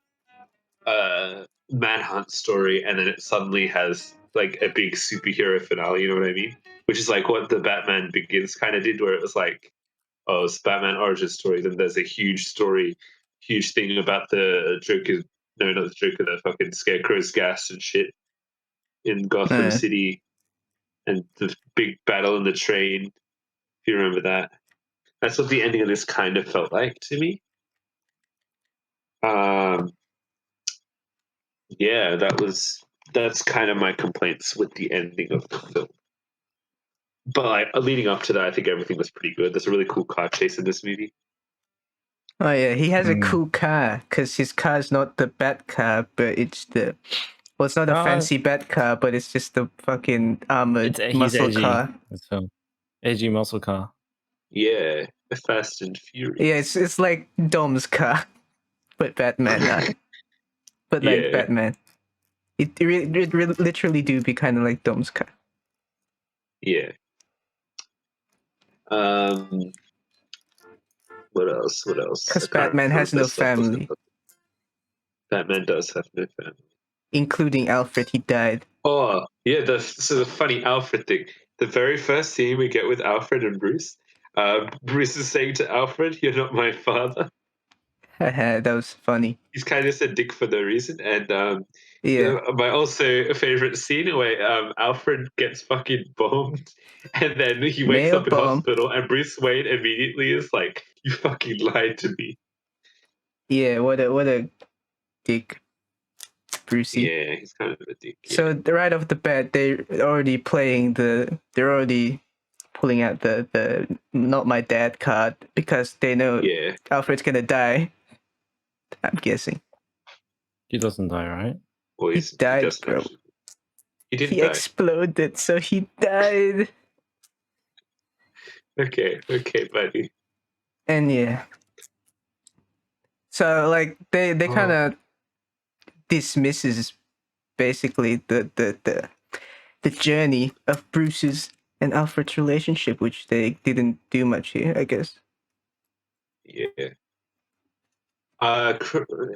manhunt story, and then it suddenly has like a big superhero finale. You know what I mean? Which is like what the Batman Begins kind of did, where it was like, oh, it's Batman origin story. Then there's a huge thing about the Joker. No, not the Joker. The fucking Scarecrow's gas and shit in Gotham City, and the big battle in the train. If you remember that, that's what the ending of this kind of felt like to me. Yeah, that's kind of my complaints with the ending of the film. But like, leading up to that, I think everything was pretty good. There's a really cool car chase in this movie. Oh yeah, he has a cool car because his car is not the Bat car, but it's it's not a fancy Bat car, but it's just the fucking armored He's muscle edgy. car. This film, edgy muscle car. Yeah, Fast and Furious. Yeah, it's like Dom's car, but Batman, but like Yeah. Batman. It literally do be kind of like Dom's car. Yeah. What else? Because Batman has no family, Batman does have no family. including Alfred. He died. Oh, yeah. The funny Alfred thing. The very first scene we get with Alfred and Bruce, Bruce is saying to Alfred, "You're not my father." Haha, that was funny. He's kind of a dick for no reason. And Yeah. my also favorite scene where Alfred gets fucking bombed, and then he wakes Nail up in bomb. hospital, and Bruce Wayne immediately is like, "You fucking lied to me." Yeah, what a dick, Brucey. Yeah, he's kind of a dick. Yeah. So right off the bat, they're already pulling out the not my dad card because they know Yeah. Alfred's gonna die. I'm guessing. He doesn't die, right? Well, He died, doesn't bro. actually. He didn't He die. exploded, so he died. Okay, buddy. And yeah. So like they kind of dismisses basically the journey of Bruce's and Alfred's relationship, which they didn't do much here, I guess. Yeah.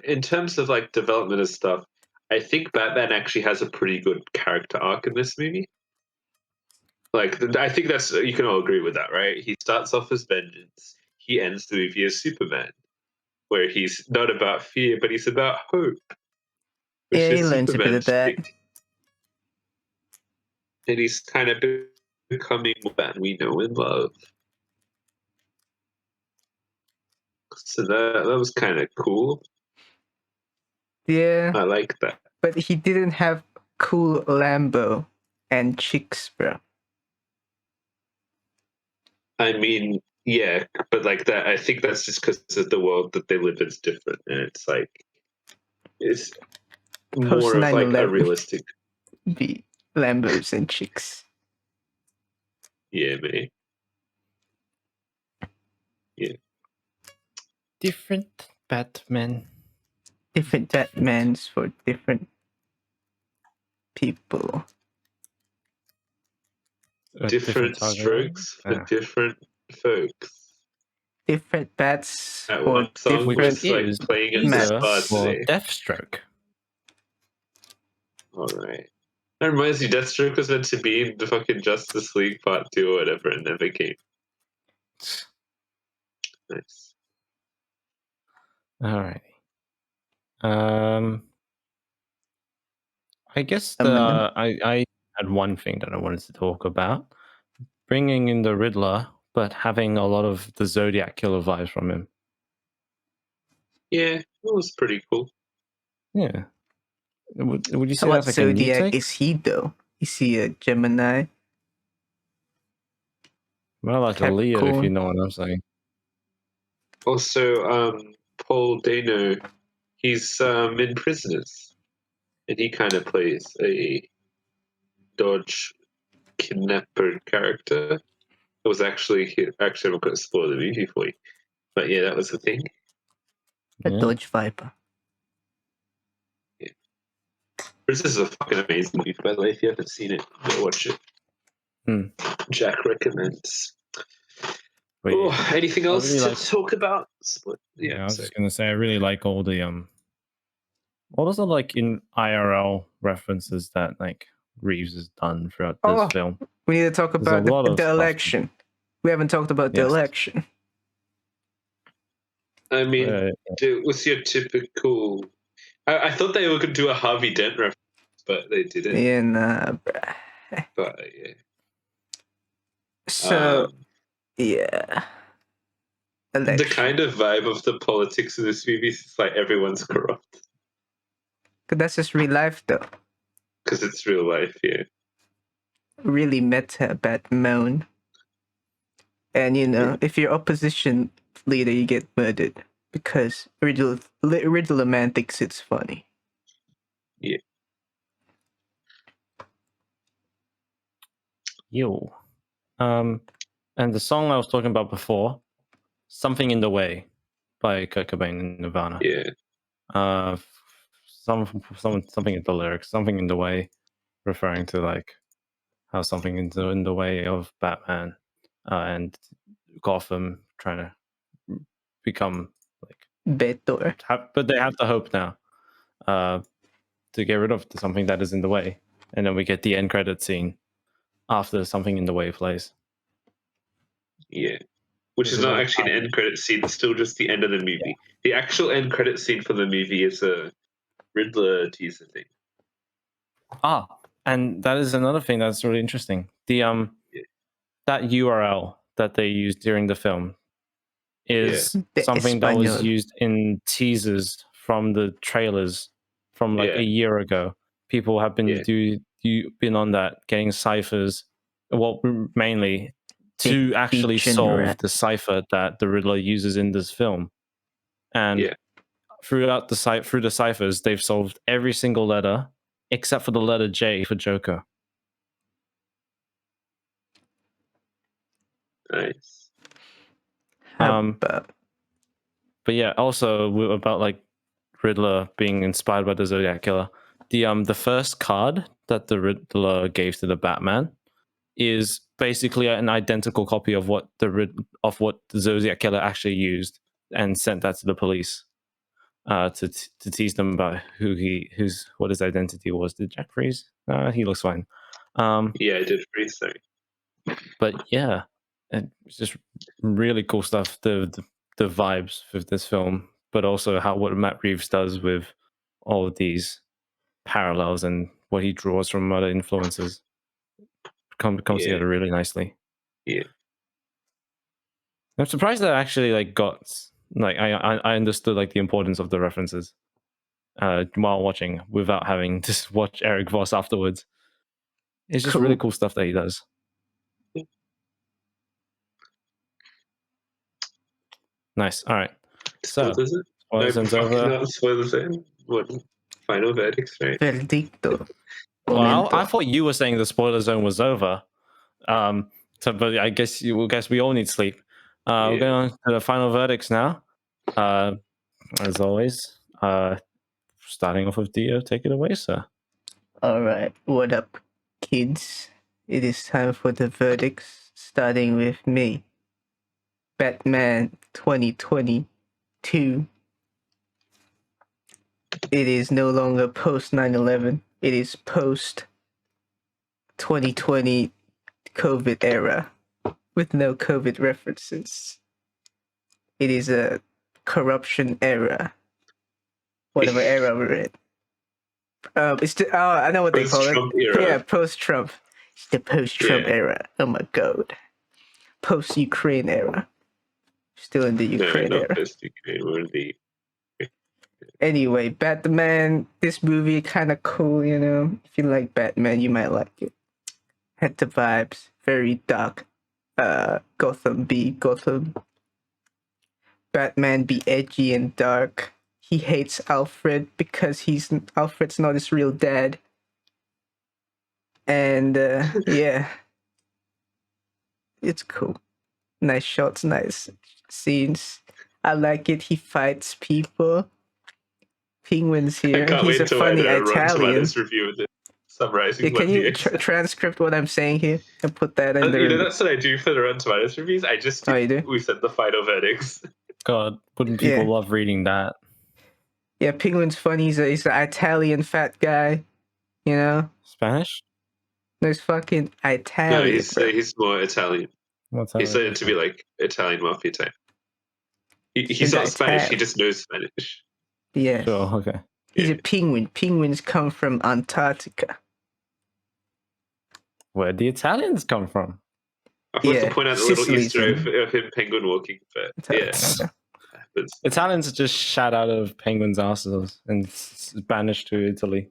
In terms of like development of stuff, I think Batman actually has a pretty good character arc in this movie. Like, I think that's, you can all agree with that, right? He starts off as vengeance. He ends the movie as Superman, where he's not about fear, but he's about hope, which Yeah, he is learns a bit of Superman's that. thing. And he's kind of becoming what we know and love. So that was kind of cool. Yeah. I like that. But he didn't have cool Lambo and chicks, bro. I mean, yeah, but like that, I think that's just because of the world that they live in is different, and it's like it's Post more of like a 9/11. realistic. Be Lambos and chicks. Yeah, man. Yeah. Different Batman. Different Batmans for different people. Different strokes for different folks. Different bats That for one song different was like playing at the maps. spa for today. Deathstroke. All right. That reminds me, Deathstroke was meant to be in the fucking Justice League Part 2 or whatever, and never came. Nice. All right. I guess I had one thing that I wanted to talk about. Bringing in the Riddler, but having a lot of the Zodiac Killer vibes from him. Yeah, that was pretty cool. Yeah. Would you say What that's like a new Zodiac take? is he though? Is he a Gemini? Well, like a Leo, if you Capricorn? know what I'm saying. Also, Paul Dano, he's in Prisoners, and he kind of plays a Dodge kidnapper character. It was actually I'm going to spoil the movie for you, but yeah, that was the thing. A Yeah. Dodge Viper. This is a fucking amazing movie, by the way. If you haven't seen it, go watch it. Jack recommends. But Oh, anything else really to talk about? Yeah, I was just gonna say I really like all the what was it like in IRL references that like Reeves has done throughout this film. We need to talk There's a about lot of the stuff. election. We haven't talked about the Yes. election. I mean, what's your typical? I thought they were going to do a Harvey Dent reference, but they didn't. Yeah, nah, bruh. But yeah. So, yeah. The Election. kind of vibe of the politics of this movie is like everyone's corrupt. But that's just real life, though. Because it's real life, yeah. Really meta Batman. And you know, if you're opposition leader, you get murdered because Riddler man thinks it's funny. Yeah. Yo. And the song I was talking about before, "Something in the Way" by Kurt Cobain and Nirvana. Yeah. Something in the lyrics, something in the way, referring to like how something in the way of Batman and Gotham trying to become like Better. but they have the hope now to get rid of something that is in the way, and then we get the end credit scene after something in the way plays. Yeah. Which There's is a lot not of actually an end credit scene, it's still just the end of the movie. The actual end credit scene for the movie is a Riddler teaser thing. And that is another thing that's really interesting. The that URL that they used during the film is The something that was Espanol. used in teasers from the trailers from like a year ago. People have been been on that, getting ciphers, well, mainly to actually solve the cipher that the Riddler uses in this film. And through the ciphers, they've solved every single letter except for the letter J for Joker. Nice. But yeah, also about like Riddler being inspired by the Zodiac Killer. The first card that the Riddler gave to the Batman is basically an identical copy of what the Zodiac Killer actually used and sent that to the police to tease them about what his identity was. Did Jack freeze? He looks fine. Yeah, I did freeze. Sorry. But yeah, it's just really cool stuff. The vibes of this film, but also what Matt Reeves does with all of these parallels and what he draws from other influences comes together really nicely. Yeah. I'm surprised that I actually like got like I understood like the importance of the references while watching without having to watch Eric Voss afterwards. It's just really cool stuff that he does. Nice. All right. So spoilers over. Spoilers in. What final verdicts, right? Verdicto. Well, I thought you were saying the spoiler zone was over. But I guess we all need sleep. We're going on to the final verdicts now. As always, starting off with Dio. Take it away, sir. All right. What up, kids? It is time for the verdicts, starting with me. Batman 2022. It is no longer post 9/11. It is post 2020 COVID era with no COVID references. It is a corruption era. Whatever era we're in. It's the I know what they call it. Era. Yeah, post-Trump. It's the post-Trump era. Oh my god. Post-Ukraine era. Still in the Ukraine era. Post-Ukraine, we're in the... Anyway, Batman, this movie kind of cool, you know. If you like Batman, you might like it. Had the vibes, very dark. Gotham be Gotham. Batman be edgy and dark. He hates Alfred because Alfred's not his real dad. And yeah. It's cool. Nice shots, nice scenes. I like it. He fights people. Penguin's I here. can't He's wait a till funny I Rotten Italian. Tomatoes review of it. Summarizing Yeah, what can the you transcript what I'm saying here and put that in You know, the? that's what I do for the Rotten Tomatoes reviews. I just Oh, you do? we said the final verdicts. God, wouldn't people Yeah. love reading that? Yeah, Penguin's funny. He's an Italian fat guy. You know, Spanish? no, he's fucking No, Italian, bro. he's more Italian. What's He's that? said to be like Italian mafia type. He's He's not Spanish. He Italian. just knows Spanish. Yes. Sure, okay. He's Yeah. a penguin. Penguins come from Antarctica. Where'd the Italians come from? I forgot Yeah, to point out the little Sicily's Easter egg in of him penguin walking, but yeah, Antarctica. happens. Italians are just shot out of penguins' asses and banished to Italy.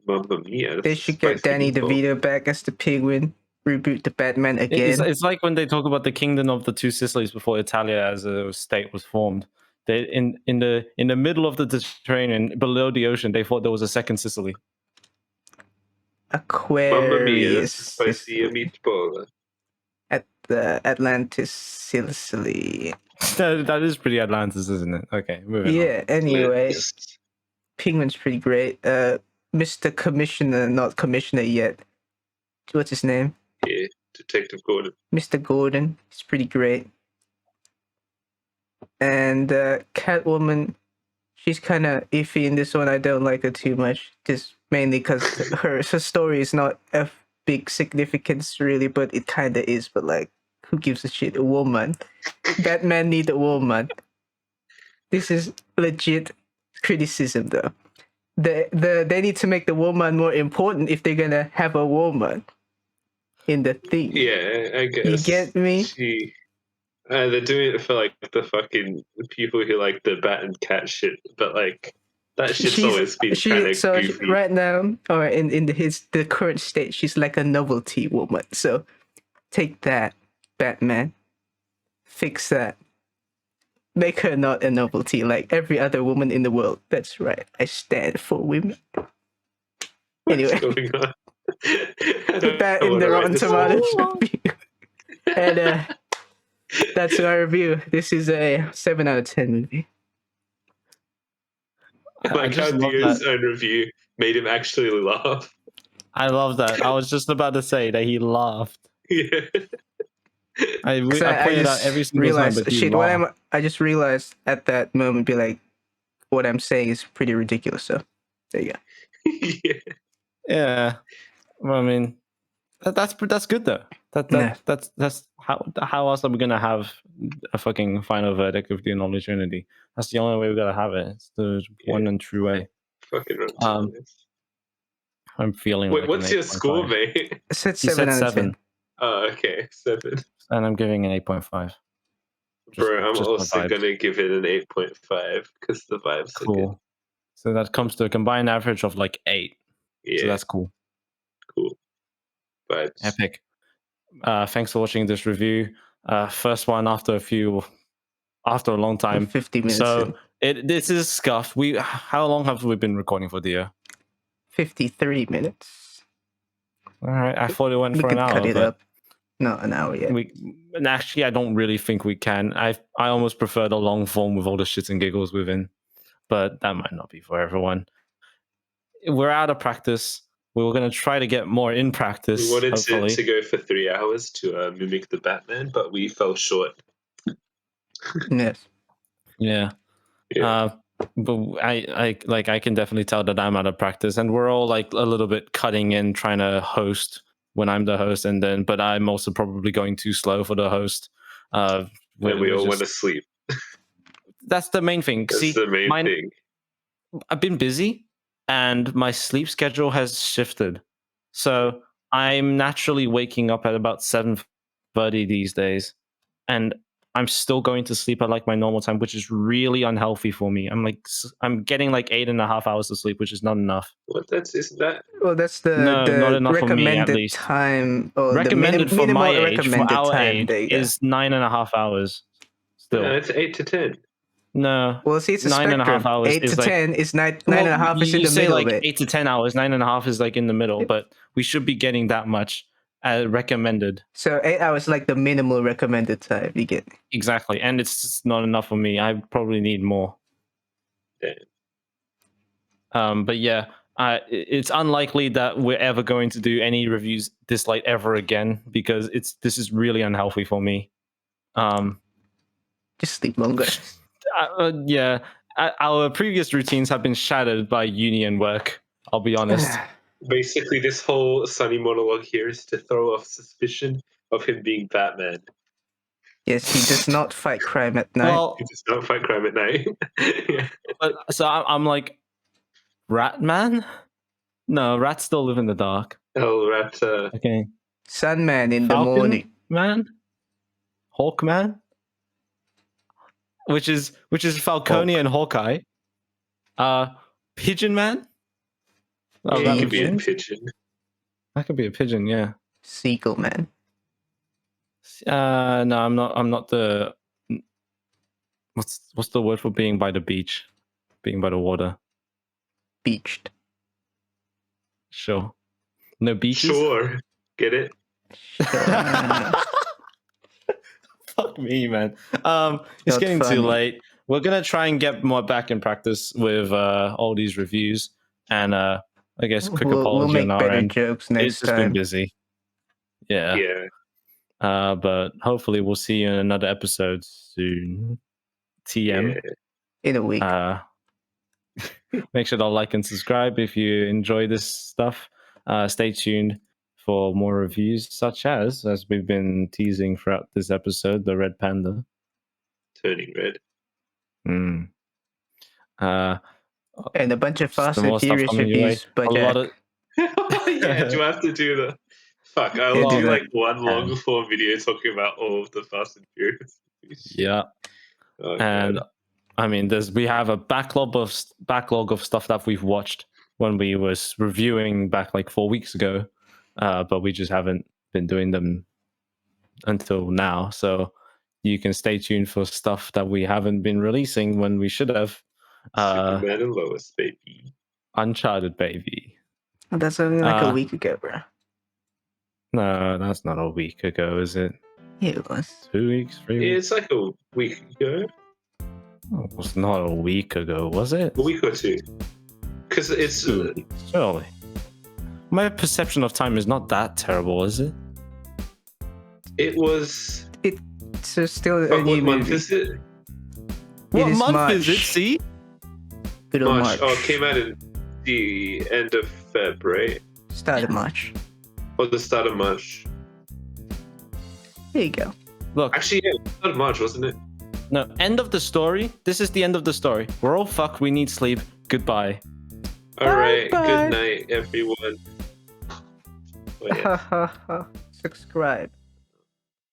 Mamma mia! They That's should get spicy Danny meatball. DeVito back as the penguin. Reboot the Batman again. It's like when they talk about the kingdom of the two Sicilies before Italia as a state was formed. They in the middle of the Mediterranean, below the ocean, they thought there was a second Sicily. Mamma mia! That's Aquarius spicy meatball. at the Atlantis Sicily. That is pretty Atlantis, isn't it? Okay, moving on. Yeah. Anyway, Let's- Penguin's pretty great. Mr. Commissioner, not Commissioner yet. What's his name? Yeah, Detective Gordon. Mr. Gordon. He's pretty great. And Catwoman, she's kind of iffy in this one. I don't like her too much, just mainly because her story is not of big significance really, but it kind of is. But like, who gives a shit? A woman. Batman need a woman. This is legit criticism, though. They need to make the woman more important if they're gonna have a woman in the thing. Yeah, I guess. You get me? They're doing it for like the fucking people who like the bat and cat shit, but like that shit's always been kind of goofy. Right now, or in the current state, she's like a novelty woman. So take that, Batman. Fix that. Make her not a novelty like every other woman in the world. That's right. I stand for women. Anyway, What's going on? put that in the Rotten Tomatoes review. And that's our review. This is a 7 out of 10 movie. Like how Dio's own review made him actually laugh. I love that. I was just about to say that he laughed. Yeah. I pointed out every single time, but he laughed. I just realized at that moment, be like, what I'm saying is pretty ridiculous. So there you go. Yeah. Yeah. Well, I mean, that's good though. That's how else are we gonna have a fucking final verdict of the Unholy Trinity? That's the only way we gotta have it. It's the one and true way. Fucking I'm feeling. Wait, like what's your score, mate? I said 7 out of 10. Oh, okay, 7. And I'm giving an 8.5. Bro, I'm also gonna give it an 8.5 because the vibes are good. So that comes to a combined average of like 8. Yeah. So that's cool. Cool. Vibes. Epic. Thanks for watching this review. First one after a long time. 50 minutes. So this is scuffed. How long have we been recording for, Dio? 53 minutes. All right, I thought it went We for could an hour. cut it up. No, an hour, yeah. Actually, I don't really think we can. I almost prefer the long form with all the shits and giggles within, but that might not be for everyone. We're out of practice. We were going to try to get more in practice. We wanted to go for 3 hours to mimic the Batman, but we fell short. Yes. Yeah. But I can definitely tell that I'm out of practice, and we're all like a little bit cutting in trying to host when I'm the host, but I'm also probably going too slow for the host. When we all want to sleep. That's the main thing. That's the main thing. I've been busy, and my sleep schedule has shifted. So I'm naturally waking up at about 7:30 these days, and I'm still going to sleep at like my normal time, which is really unhealthy for me. I'm getting like 8.5 hours of sleep, which is not enough. What that's that? Well, that's the not enough recommended for me, at least. time. Or recommended the for my age, recommended for our time, age, is 9.5 hours. Still, no, it's 8 to 10. No. Well, see, it's a 9.5 spectrum. hours 8 to is like, 10 is 9.5 is in you the say middle like of it. 8 to 10 hours. 9.5 is like in the middle, but we should be getting that much. recommended. So 8 hours like the minimal recommended time. You get me? Exactly, and it's just not enough for me. I probably need more. But yeah, it's unlikely that we're ever going to do any reviews this late ever again because this is really unhealthy for me. Just sleep longer. Yeah, our previous routines have been shattered by uni and work. I'll be honest. Basically, this whole Sunny monologue here is to throw off suspicion of him being Batman. Yes, he does not fight crime at night. Well, He does not fight crime at night. Yeah. but so I'm like, Rat Man? No, rats still live in the dark. Oh, Rat. Okay. Sunman in the Falcon morning. Man? Hawkman? Which is Falcone and Hawkeye. Pigeon Man? Oh, He that could be a makes sense. pigeon. That could be a pigeon, yeah. Seagull Man. No, I'm not the what's the word for being by the beach? Being by the water. Beached. Sure. No beaches? Sure. Get it? Sure. Fuck me, man. It's Not getting funny. too late. We're gonna try and get more back in practice with all these reviews, and I guess quick We'll apology make on our better end. jokes It's next just been time. busy. Yeah. Yeah. But hopefully we'll see you in another episode soon. TM. Yeah. In a week. Make sure to like and subscribe if you enjoy this stuff. Stay tuned for more reviews, such as we've been teasing throughout this episode, the Red Panda. Turning red. And a bunch of Just Fast some and more stuff Furious coming your way. reviews by A lot Jack. of Yeah, do I have to do the... Fuck, I will Yeah, do do like that. one long form video talking about all of the Fast and Furious. yeah. Oh, And God. I mean, we have a backlog of stuff that we've watched when we was reviewing back like 4 weeks ago, but we just haven't been doing them until now. So you can stay tuned for stuff that we haven't been releasing when we should have. Superman and Lois, baby. Uncharted, baby. Oh, that's only like a week ago, bro. No, that's not a week ago, is it? Yeah, it was. 2 weeks, 3 weeks? It's like a week ago. Oh, it was not a week ago, was it? A week or two. Because it's... 2 weeks, surely. My perception of time is not that terrible, is it? It was... It's still a Fuck, new what month movie. is it? What is month is it? March. See? Middle of March. March. Oh, it came out in the end of Feb, right? Start of March. Or the start of March. There you go. Look, Actually, yeah, start of March, wasn't it? no, end of the story. This is the end of the story. We're all fucked. We need sleep. Goodbye. Alright, Bye-bye. good night, everyone. Oh, yeah. Subscribe.